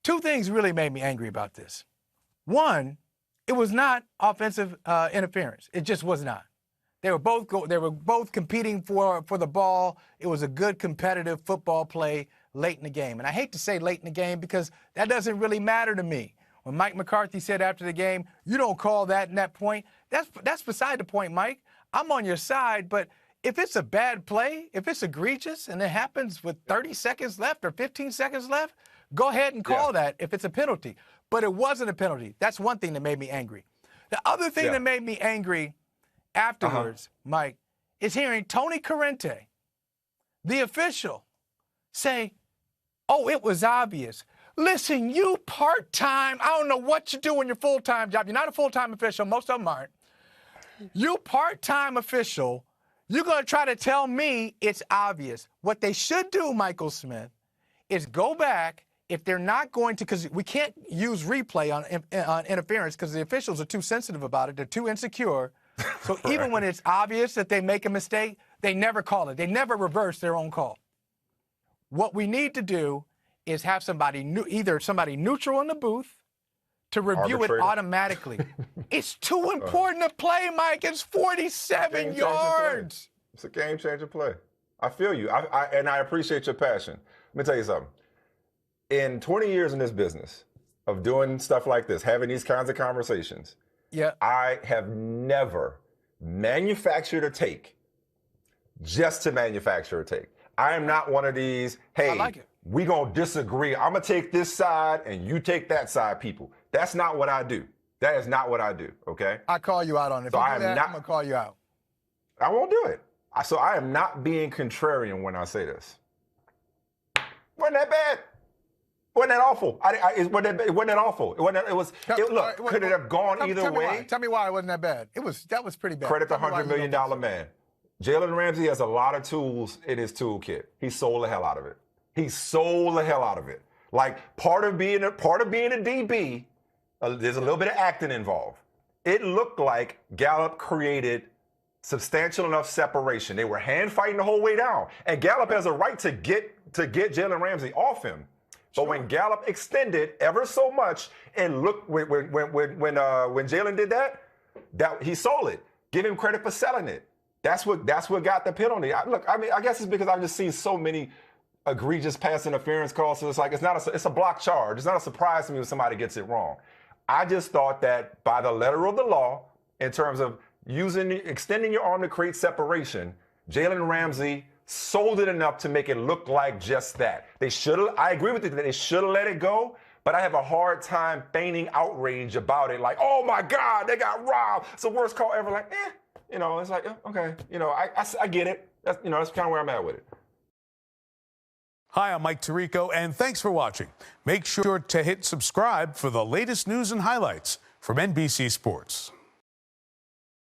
Two things really made me angry about this. One, it was not offensive interference. It just was not. They were both competing for the ball. It was a good competitive football play late in the game. And I hate to say late in the game because that doesn't really matter to me. When Mike McCarthy said after the game, you don't call that in that point, that's beside the point, Mike. I'm on your side, but if it's a bad play, if it's egregious and it happens with 30 seconds left or 15 seconds left, go ahead and call that if it's a penalty. But it wasn't a penalty. That's one thing that made me angry. The other thing that made me angry afterwards, Mike, is hearing Tony Corrente, the official, say, oh, it was obvious. Listen, you part-time, I don't know what you do in your full-time job. You're not a full-time official. Most of them aren't. You part-time official, you're going to try to tell me it's obvious. What they should do, Michael Smith, is go back if they're not going to, because we can't use replay on interference because the officials are too sensitive about it. They're too insecure. So even when it's obvious that they make a mistake, they never call it. They never reverse their own call. What we need to do is have somebody either somebody neutral in the booth to review it automatically. It's too important to play, Mike. It's 47 yards. It's a game-changer play. I feel you, and I appreciate your passion. Let me tell you something. In 20 years in this business of doing stuff like this, having these kinds of conversations, I have never manufactured a take just to manufacture a take. I am not one of these, hey, we gonna disagree. I'm gonna take this side and you take that side, people. That's not what I do. That is not what I do, okay? I call you out on it. If you do that, I'm gonna call you out. I won't do it. So I am not being contrarian when I say this. Wasn't that bad? Wasn't that awful? It wasn't that awful. Could it have gone either way? Tell me why it wasn't that bad. That was pretty bad. Credit the $100 million man. Jalen Ramsey has a lot of tools in his toolkit. He sold the hell out of it. He sold the hell out of it. Like part of being a DB, there's a little bit of acting involved. It looked like Gallup created substantial enough separation. They were hand fighting the whole way down, and Gallup has a right to get Jalen Ramsey off him. But when Gallup extended ever so much, and look, when Jalen did that he sold it. Give him credit for selling it. That's what got the penalty. I guess it's because I've just seen so many egregious pass interference calls. So it's like it's a block charge. It's not a surprise to me when somebody gets it wrong. I just thought that by the letter of the law, in terms of extending your arm to create separation, Jalen Ramsey sold it enough to make it look like just that. I agree with you that they should have let it go, but I have a hard time feigning outrage about it. Like, oh my God, they got robbed. It's the worst call ever. Like, it's like, okay, I get it. That's kind of where I'm at with it. Hi, I'm Mike Tirico, and thanks for watching. Make sure to hit subscribe for the latest news and highlights from NBC Sports.